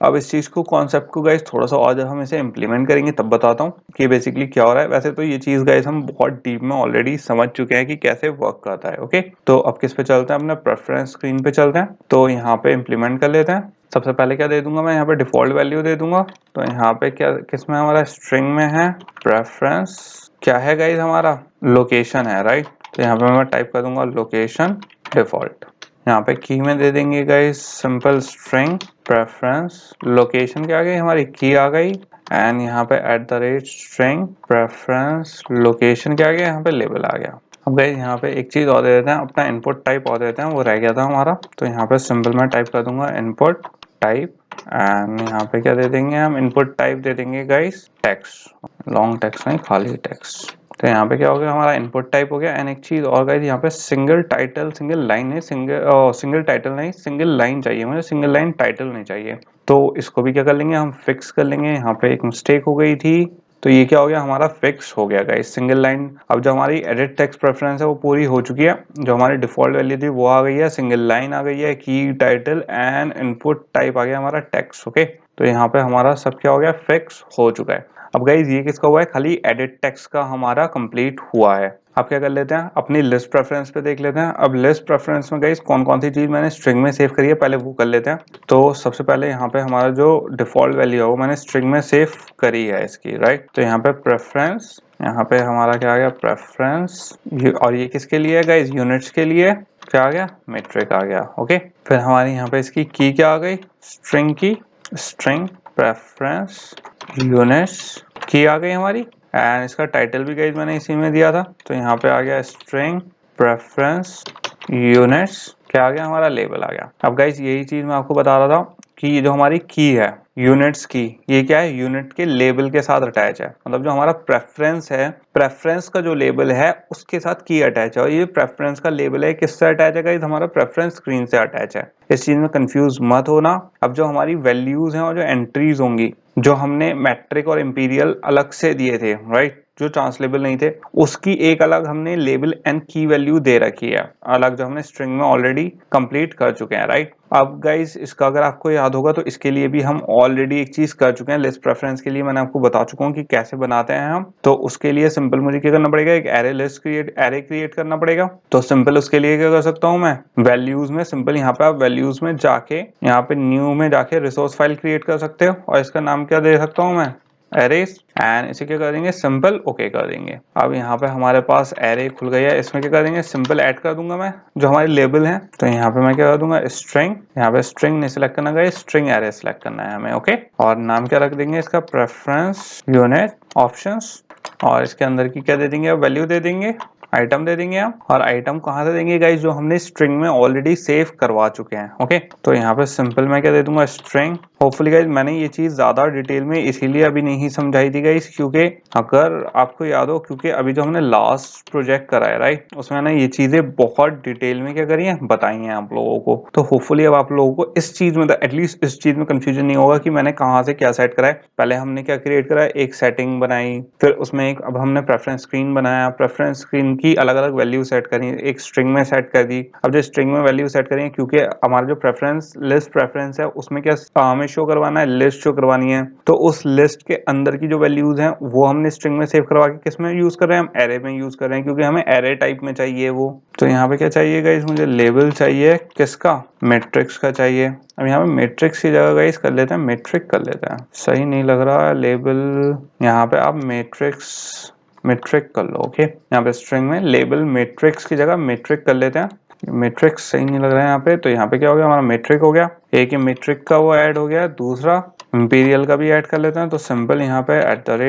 अब इस चीज़ को कॉन्सेप्ट को गाइस थोड़ा सा और जब हम इसे इम्प्लीमेंट करेंगे तब बताता हूँ कि बेसिकली क्या हो रहा है। वैसे तो ये चीज़ गाइस हम बहुत डीप में ऑलरेडी समझ चुके हैं कि कैसे वर्क करता है। ओके, तो अब किस पे चलते हैं, अपने प्रेफरेंस स्क्रीन पे चलते हैं। तो यहाँ पे इम्प्लीमेंट कर लेते हैं। सबसे पहले क्या दे दूंगा मैं, यहाँ पे डिफॉल्ट वैल्यू दे दूंगा। तो यहाँ पे क्या किस में हमारा स्ट्रिंग में है, प्रेफरेंस क्या है गाइस हमारा, लोकेशन है, राइट। तो यहाँ पे मैं टाइप कर दूंगा लोकेशन डिफॉल्ट। यहाँ पे की में दे देंगे guys simple string preference, location क्या आ गई हमारी, की आ गई। एंड यहाँ पे @ स्ट्रिंग प्रेफरेंस लोकेशन क्या आ गया, यहाँ पे लेबल आ गया। अब गाइस यहाँ पे एक चीज और दे देते हैं, अपना इनपुट टाइप और देते हैं, वो रह गया था हमारा। तो यहाँ पे सिंपल मैं टाइप कर दूंगा इनपुट टाइप। एंड यहाँ पे क्या दे देंगे हम, इनपुट टाइप दे देंगे गाइस टेक्स्ट, लॉन्ग टेक्स्ट नहीं, खाली टेक्स्ट। तो यहाँ पे क्या हो गया, हमारा इनपुट टाइप हो गया। एंड एक चीज और गाइस, यहाँ पे सिंगल टाइटल, सिंगल लाइन नहीं, सिंगल टाइटल नहीं, सिंगल लाइन चाहिए मुझे, सिंगल लाइन टाइटल नहीं चाहिए। तो इसको भी क्या कर लेंगे हम, फिक्स कर लेंगे। यहाँ पे एक मिस्टेक हो गई थी, तो ये क्या हो गया हमारा, फिक्स हो गया गाइस सिंगल लाइन। अब जो हमारी एडिट टेक्स्ट प्रेफरेंस है वो पूरी हो चुकी है, जो हमारी डिफॉल्ट वैल्यू थी वो आ गई है, सिंगल लाइन आ गई है, की टाइटल एंड इनपुट टाइप आ गया हमारा टेक्स्ट। ओके, तो यहाँ पे हमारा सब क्या हो गया, फिक्स हो चुका है। अब गाइज ये किसका हुआ है, खाली एडिट टेक्स्ट का हमारा कंप्लीट हुआ है। अब क्या कर लेते हैं, अपनी लिस्ट प्रेफरेंस पे देख लेते हैं। अब लिस्ट प्रेफरेंस में गाइज कौन कौन सी चीज मैंने स्ट्रिंग में सेव करी है, पहले वो कर लेते हैं। तो सबसे पहले यहाँ पे हमारा जो डिफॉल्ट वैल्यू है वो मैंने स्ट्रिंग में सेव करी है इसकी, राइट। तो यहाँ पे प्रेफरेंस, यहाँ पे हमारा क्या आ गया, प्रेफरेंस। और ये किसके लिए है गाइज, यूनिट्स के लिए। क्या आ गया, मेट्रिक आ गया। ओके, फिर हमारी यहाँ पे इसकी की क्या आ गई, स्ट्रिंग की, स्ट्रिंग प्रेफरेंस यूनिट्स की आ गई हमारी। एंड इसका टाइटल भी गाइज मैंने इसी में दिया था। तो यहाँ पे आ गया स्ट्रिंग प्रेफरेंस यूनिट्स, क्या आ गया हमारा, लेबल आ गया। अब गाइज यही चीज मैं आपको बता रहा था कि ये जो हमारी की है यूनिट्स की, ये क्या है, यूनिट के लेबल के साथ अटैच है। मतलब जो हमारा प्रेफरेंस है, प्रेफरेंस का जो लेबल है उसके साथ की अटैच है। और ये प्रेफरेंस का लेबल है किससे अटैच है गाइज, हमारा प्रेफरेंस स्क्रीन से अटैच है। इस चीज में कंफ्यूज मत होना। अब जो हमारी वैल्यूज हैं और जो एंट्रीज होंगी, जो हमने मैट्रिक और इंपीरियल अलग से दिए थे, राइट, जो ट्रांसलेबल नहीं थे, उसकी एक अलग हमने लेबल एंड की वैल्यू दे रखी है अलग, जो हमने स्ट्रिंग में ऑलरेडी कंप्लीट कर चुके हैं, राइट। अब गाइस इसका अगर आपको याद होगा तो इसके लिए भी हम ऑलरेडी एक चीज कर चुके हैं। लिस्ट प्रेफरेंस के लिए मैंने आपको बता चुका हूँ कि कैसे बनाते हैं हम। तो उसके लिए सिंपल मुझे क्या करना पड़ेगा, एक array list create, array create करना पड़ेगा। तो सिंपल उसके लिए क्या कर सकता हूँ मैं, वैल्यूज में सिंपल यहाँ पे आप वैल्यूज में जाके, यहाँ पे न्यू में जाके रिसोर्स फाइल क्रिएट कर सकते हो। और इसका नाम क्या दे सकता हूँ मैं, एरेस। एंड इसे क्या कर देंगे, सिंपल ओके कर देंगे। अब यहाँ पे हमारे पास एरे खुल गया है, इसमें क्या कर देंगे, सिंपल ऐड कर दूंगा मैं जो हमारे लेबल है। तो यहाँ पे मैं क्या कर दूंगा, स्ट्रिंग, यहाँ पे स्ट्रिंग नहीं सिलेक्ट करना है, स्ट्रिंग एरे सिलेक्ट करना है हमें। ओके, और नाम क्या रख देंगे इसका, प्रेफरेंस यूनिट ऑप्शंस। और इसके अंदर की क्या दे देंगे, वैल्यू दे देंगे, आइटम दे देंगे हम। और आइटम कहाँ से देंगे गाइस, जो हमने स्ट्रिंग में ऑलरेडी सेव करवा चुके हैं। ओके, तो यहाँ पे सिंपल मैं क्या दे दूंगा, स्ट्रिंग। होपफुली गाइस मैंने ये चीज ज्यादा डिटेल में इसीलिए अभी नहीं समझाई थी गाइस, क्योंकि अगर आपको याद हो, क्योंकि अभी जो हमने लास्ट प्रोजेक्ट करा है, राइट, उसमें ना ये चीजें बहुत डिटेल में क्या करी है, बताई हैं आप लोगों को। तो होपफुली अब आप लोगों को इस चीज में, एटलीस्ट इस चीज में कंफ्यूजन नहीं होगा कि मैंने कहाँ से क्या सेट करा है। पहले हमने क्या क्रिएट करा है, एक सेटिंग बनाई, फिर उसमें एक, अब हमने प्रेफरेंस स्क्रीन बनाया, प्रेफरेंस स्क्रीन की अलग अलग वैल्यू सेट करी, एक स्ट्रिंग में सेट कर दी। अब जो स्ट्रिंग में वैल्यू सेट करी है, क्योंकि हमारा जो प्रेफरेंस लिस्ट प्रेफरेंस है उसमें क्या हमें शो करवाना है, लिस्ट शो करवानी है। तो उस लिस्ट के अंदर की जो वैल्यूज हैं वो हमने स्ट्रिंग में सेव करवा के किस में यूज कर रहे हैं, हम एरे में यूज कर रहे हैं, क्योंकि हमें एरे टाइप में चाहिए वो। तो यहाँ पे क्या चाहिए गाइस, मुझे लेबल चाहिए, किसका, मैट्रिक्स का चाहिए। अब यहाँ पे मैट्रिक्स की जगह गाइस कर लेते हैं मैट्रिक कर लेते हैं, सही नहीं लग रहा लेबल। यहाँ पे आप मैट्रिक्स, मेट्रिक कर लो। ओके, यहाँ पे स्ट्रिंग में लेबल मैट्रिक्स की जगह मेट्रिक कर लेते हैं, मैट्रिक्स सही नहीं लग रहा है यहाँ पे। तो यहाँ पे क्या हो गया, हमारा मेट्रिक हो गया, एक ही मेट्रिक का वो ऐड हो गया, दूसरा इंपीरियल का भी ऐड कर लेते हैं। तो सिंपल यहाँ पे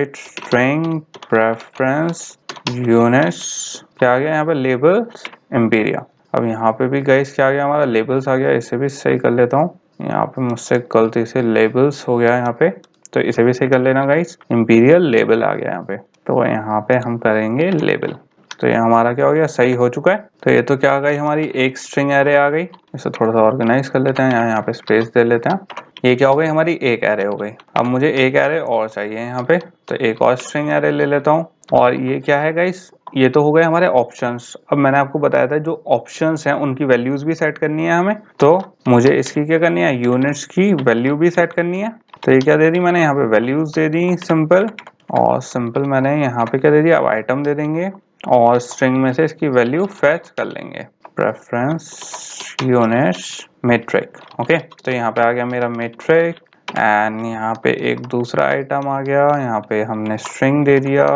@string प्रेफरेंस यूनिट्स क्या आ गया, यहाँ पे लेबल्स इंपीरियल। अब यहाँ पे भी गाइस क्या आ गया, हमारा लेबल्स आ गया, इसे भी सही कर लेता हूँ। यहाँ पे मुझसे गलती से लेबल्स हो गया यहाँ पे, तो इसे भी सही कर लेना गाइस, इंपीरियल लेबल आ गया यहाँ पे। तो यहाँ पे हम करेंगे लेबल। तो ये हमारा क्या हो गया, सही हो चुका है। तो ये तो क्या आ गई, हमारी एक स्ट्रिंग एरे आ गई। इसे थोड़ा सा ऑर्गेनाइज कर लेते हैं, यहाँ पे स्पेस दे लेते हैं। ये क्या हो गई हमारी एक एरे हो गई। अब मुझे एक एरे और चाहिए यहाँ पे, तो एक और स्ट्रिंग एरे ले लेता हूँ। और ये क्या है गाइस, ये तो हो गए हमारे ऑप्शंस। अब मैंने आपको बताया था जो ऑप्शंस हैं उनकी वैल्यूज भी सेट करनी है हमें, तो मुझे इसकी क्या करनी है, यूनिट्स की वैल्यू भी सेट करनी है। तो ये क्या दे दी मैंने यहाँ पे, वैल्यूज दे दी सिंपल, और सिंपल मैंने यहाँ पे क्या दे दिया, अब आइटम दे देंगे और स्ट्रिंग में से इसकी वैल्यू फेच कर लेंगे, प्रेफरेंस यूनिट्स मेट्रिक। ओके, तो यहाँ पे आ गया मेरा मेट्रिक, एंड यहाँ पे एक दूसरा आइटम आ गया, यहाँ पे हमने स्ट्रिंग दे दिया।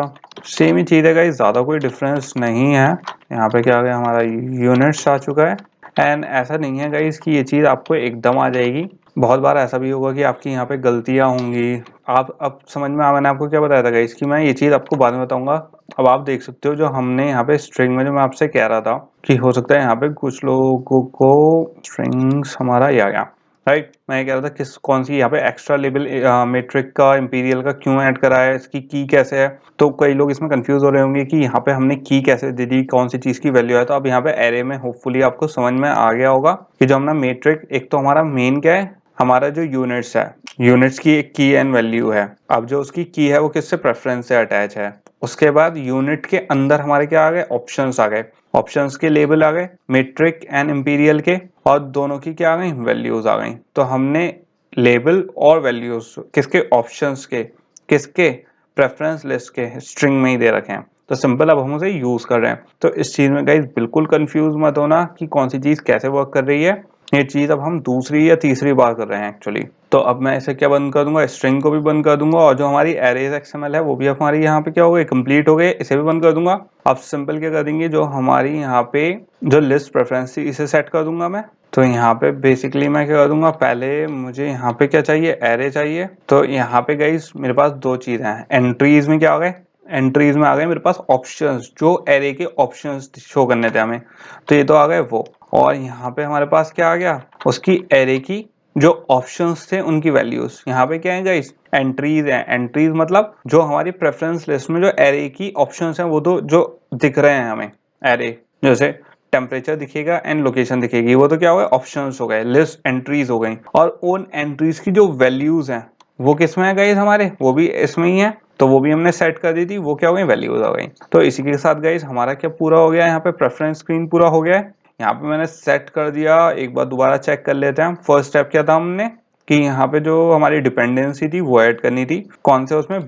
सेम ही चीज़ है गाइस, ज़्यादा कोई डिफरेंस नहीं है। यहाँ पे क्या आ गया, हमारा यूनिट्स आ चुका है। एंड ऐसा नहीं है गाइस कि ये चीज़ आपको एकदम आ जाएगी, बहुत बार ऐसा भी होगा कि आपकी यहाँ पे गलतियाँ होंगी। आप अब समझ में आ, मैंने आपको क्या बताया था गाइस कि मैं ये चीज़ आपको बाद में बताऊंगा। अब आप देख सकते हो जो हमने यहाँ पे स्ट्रिंग में, जो मैं आपसे कह रहा था कि हो सकता है यहाँ पे कुछ लोगों को स्ट्रिंग्स हमारा ये आ गया, राइट। मैं ये कह रहा था किस कौन सी यहाँ पे एक्स्ट्रा लेबल मेट्रिक का इंपीरियल का क्यों ऐड करा है, इसकी की कैसे है। तो कई लोग इसमें कंफ्यूज हो रहे होंगे कि यहाँ पे हमने की कैसे दे दी, कौन सी चीज़ की वैल्यू है। तो अब यहाँ पे एरे में होपफुली आपको समझ में आ गया होगा कि जो हमने मेट्रिक, एक तो हमारा मेन क्या है, हमारा जो यूनिट्स है, यूनिट्स की एक की एंड वैल्यू है। अब जो उसकी की है वो किससे, प्रेफरेंस से अटैच है। उसके बाद यूनिट के अंदर हमारे क्या आ गए, ऑप्शंस आ गए, ऑप्शंस के लेबल आ गए मेट्रिक एंड इंपीरियल के, और दोनों की क्या आ गई, वैल्यूज आ गई। तो हमने लेबल और वैल्यूज किसके, ऑप्शंस के, किसके, प्रेफरेंस लिस्ट के स्ट्रिंग में ही दे रखे हैं। तो सिंपल अब हम उसे यूज कर रहे हैं। तो इस चीज में गाइस बिल्कुल कंफ्यूज मत होना कि कौन सी चीज कैसे वर्क कर रही है। ये चीज अब हम दूसरी या तीसरी बार कर रहे हैं एक्चुअली। तो अब मैं इसे क्या बंद कर दूंगा, स्ट्रिंग को भी बंद कर दूंगा, और जो हमारी एरेज एक्सएमएल है वो भी हमारी यहाँ पे क्या हो गई, कंप्लीट हो गए, इसे भी बंद कर दूंगा। अब सिंपल क्या कर देंगे, जो हमारी यहाँ पे जो लिस्ट प्रेफरेंस थी इसे सेट कर दूंगा मैं। तो यहाँ पे बेसिकली मैं क्या कर दूंगा, पहले मुझे यहाँ पे क्या चाहिए, एरे चाहिए। तो यहाँ पे गाइस मेरे पास दो चीज हैं, एंट्रीज में क्या आ गए, एंट्रीज में आ गए मेरे पास ऑप्शंस, जो एरे के ऑप्शंस शो करने थे हमें, तो ये तो आ गए वो। और यहाँ पे हमारे पास क्या आ गया, उसकी एरे की जो ऑप्शंस थे उनकी वैल्यूज। यहाँ पे क्या है गाइस, एंट्रीज है। एंट्रीज मतलब जो हमारी प्रेफरेंस लिस्ट में जो एरे की ऑप्शंस हैं वो तो जो दिख रहे हैं हमें, एरे जैसे टेम्परेचर दिखेगा एंड लोकेशन दिखेगी, वो तो क्या हो गए, ऑप्शंस हो गए, लिस्ट एंट्रीज हो गई। और उन एंट्रीज की जो वैल्यूज हैं वो किस में है गाइस, हमारे वो भी इसमें ही है, तो वो भी हमने सेट कर दी थी, वो क्या हो गई, वैल्यूज हो गई। तो इसी के साथ गाइस हमारा क्या पूरा हो गया, यहाँ पे प्रेफरेंस स्क्रीन पूरा हो गया है। यहाँ पे मैंने सेट कर दिया, एक बार दोबारा चेक कर लेते हैं। फर्स्ट स्टेप क्या था हमने, कि यहाँ पे जो हमारी डिपेंडेंसी थी वो ऐड करनी थी, कौन से, उसमें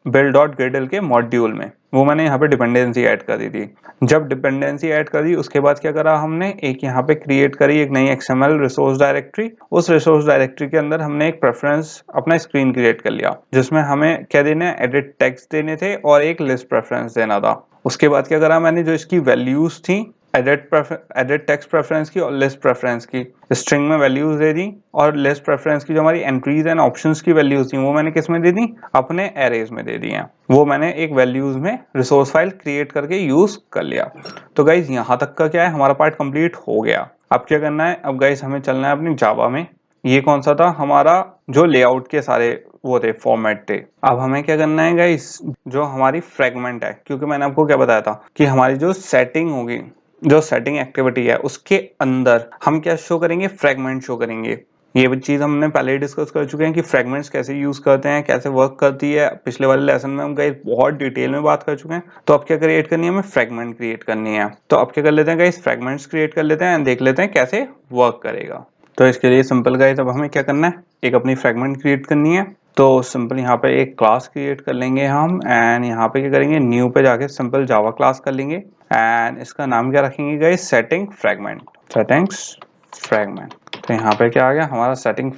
बिल्ड डॉट ग्रेडल के मॉड्यूल में, वो मैंने यहाँ पे डिपेंडेंसी ऐड कर दी थी। जब डिपेंडेंसी ऐड कर दी उसके बाद क्या करा हमने, एक यहाँ पे क्रिएट करी एक नई XML रिसोर्स डायरेक्टरी। उस रिसोर्स डायरेक्टरी के अंदर हमने एक प्रेफरेंस अपना स्क्रीन क्रिएट कर लिया, जिसमें हमें क्या देने, एडिट टेक्स्ट देने थे और एक लिस्ट प्रेफरेंस देना था। उसके बाद क्या करा मैंने, जो इसकी वैल्यूज थी, एडिट टेक्स्ट प्रेफरेंस की और लिस्ट प्रेफरेंस की, स्ट्रिंग में वैल्यूज दे दी, और लिस्ट प्रेफरेंस की जो हमारी एंट्रीज एंड ऑप्शंस की वैल्यूज थी वो मैंने किस में दे दी, अपने एरेज में दे दी हैं। वो मैंने एक वैल्यूज में रिसोर्स फाइल क्रिएट करके यूज कर लिया। तो गाइज यहाँ तक का क्या है, हमारा पार्ट कंप्लीट हो गया। अब क्या करना है, अब गाइज हमें चलना है अपनी जावा में। ये कौन सा था, हमारा जो लेआउट के सारे वो थे, फॉर्मेट थे। अब हमें क्या करना है गाइस, जो हमारी फ्रेगमेंट है, क्योंकि मैंने आपको क्या बताया था कि हमारी जो सेटिंग होगी, जो सेटिंग एक्टिविटी है उसके अंदर हम क्या शो करेंगे, फ्रेगमेंट शो करेंगे। ये भी चीज हमने पहले ही डिस्कस कर चुके हैं कि फ्रेगमेंट्स कैसे यूज करते हैं, कैसे वर्क करती है। पिछले वाले लेसन में हम गाइस बहुत डिटेल में बात कर चुके हैं। तो अब क्या क्रिएट करनी है, हमें फ्रेगमेंट क्रिएट करनी है। तो अब क्या कर लेते हैं गाइस, फ्रेगमेंट्स क्रिएट कर लेते हैं, देख लेते हैं कैसे वर्क करेगा। तो इसके लिए सिंपल गाइस, अब हमें क्या करना है, एक अपनी फ्रेगमेंट क्रिएट करनी है। तो सिंपल यहाँ पे एक क्लास क्रिएट कर लेंगे हम, एंड यहाँ पे क्या करेंगे, न्यू पे जाके सिंपल जावा क्लास कर लेंगे, एंड इसका नाम क्या रखेंगे guys, setting fragment, settings fragment. तो यहाँ पे क्या आ गया, हमारा सेटिंग्स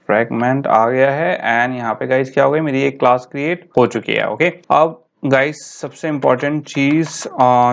फ्रेगमेंट आ गया है। एंड यहाँ पे गाइस क्या हो गई, मेरी एक क्लास क्रिएट हो चुकी है। ओके, अब गाइस सबसे इम्पोर्टेंट चीज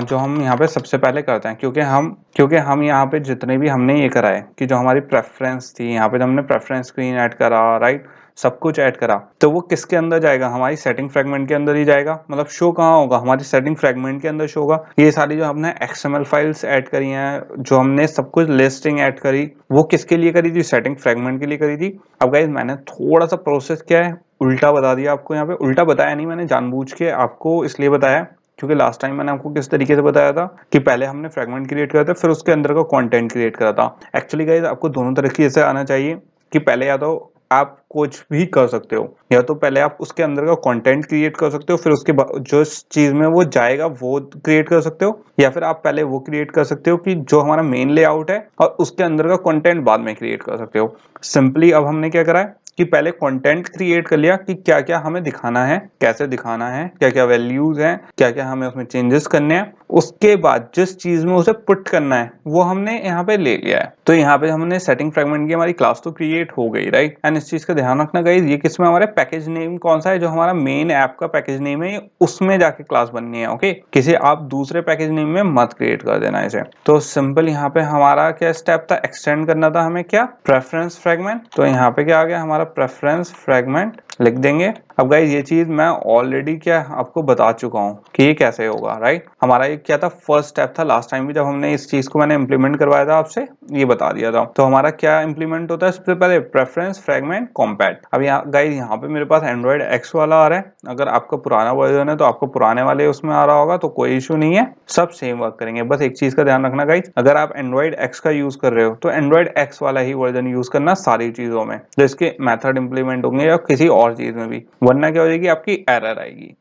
जो हम यहाँ पे सबसे पहले करते हैं, क्योंकि हम यहाँ पे जितने भी हमने ये करा है कि जो हमारी प्रेफरेंस थी, यहाँ पे हमने प्रेफरेंस स्क्रीन ऐड करा, राइट, सब कुछ ऐड करा, तो वो किसके अंदर जाएगा, हमारी सेटिंग फ्रेगमेंट के अंदर ही जाएगा। मतलब शो कहाँ होगा, हमारी सेटिंग फ्रेगमेंट के अंदर शो होगा। ये सारी जो हमने XML फाइल्स ऐड करी हैं, जो हमने सब कुछ लिस्टिंग ऐड करी, वो किसके लिए करी थी, सेटिंग फ्रेगमेंट के लिए करी थी। अब गाइस मैंने थोड़ा सा प्रोसेस क्या है, उल्टा बता दिया आपको। यहाँ पे उल्टा बताया नहीं मैंने, जानबूझ के आपको इसलिए बताया क्योंकि लास्ट टाइम मैंने आपको किस तरीके से बताया था कि पहले हमने फ्रेगमेंट क्रिएट करा था, फिर उसके अंदर का कंटेंट क्रिएट करा था। एक्चुअली गाइस आपको दोनों तरीके से आना चाहिए कि पहले या तो आप कुछ भी कर सकते हो, या तो पहले आप उसके अंदर का कंटेंट क्रिएट कर सकते हो, फिर उसके बाद जो चीज में वो जाएगा वो क्रिएट कर सकते हो, या फिर आप पहले वो क्रिएट कर सकते हो कि जो हमारा मेन लेआउट है और उसके अंदर का कंटेंट बाद में क्रिएट कर सकते हो। सिंपली अब हमने क्या करा है कि पहले कंटेंट क्रिएट कर लिया कि क्या क्या हमें दिखाना है, कैसे दिखाना है, क्या क्या वैल्यूज हैं, क्या क्या हमें उसमें चेंजेस करने हैं। उसके बाद जिस चीज में उसे पुट करना है वो हमने यहाँ पे ले लिया है। तो यहाँ पे हमने सेटिंग फ्रेगमेंट की हमारी क्लास तो क्रिएट हो गई, राइट। एंड इस चीज का ध्यान रखना गाइस, ये किसमें हमारे पैकेज नेम कौन सा है, जो हमारा मेन ऐप का पैकेज नेम है उसमें जाके क्लास बननी है। ओके, किसी आप दूसरे पैकेज नेम में मत क्रिएट कर देना इसे। तो सिंपल यहाँ पे हमारा क्या स्टेप था, एक्सटेंड करना था हमें क्या, प्रेफरेंस फ्रेगमेंट। तो यहाँ पे क्या आ गया हमारा प्रेफरेंस फ्रेगमेंट लिख देंगे। अब गाइस ये चीज मैं ऑलरेडी क्या आपको बता चुका हूँ कि ये कैसे होगा, राइट। हमारा ये क्या था, फर्स्ट स्टेप था लास्ट टाइम भी जब हमने इस चीज को मैंने इंप्लीमेंट करवाया था आपसे, ये बता दिया था। तो हमारा क्या इंप्लीमेंट होता है, सबसे पहले प्रेफरेंस फ्रेगमेंट कॉम्पैक्ट। अब यहाँ गाइस यहाँ पे मेरे पास एंड्रॉइड एक्स वाला आ रहा है, अगर आपका पुराना वर्जन है तो आपको पुराने वाले उसमें आ रहा होगा, तो कोई इशू नहीं है, सब सेम वर्क करेंगे। बस एक चीज का ध्यान रखना गाइस, अगर आप एंड्रॉइड एक्स का यूज कर रहे हो तो एंड्रॉइड एक्स वाला ही वर्जन यूज करना सारी चीजों में, जो इसके मेथड इंप्लीमेंट होंगे या किसी और चीज में भी, वरना क्या हो जाएगी आपकी एरर आएगी।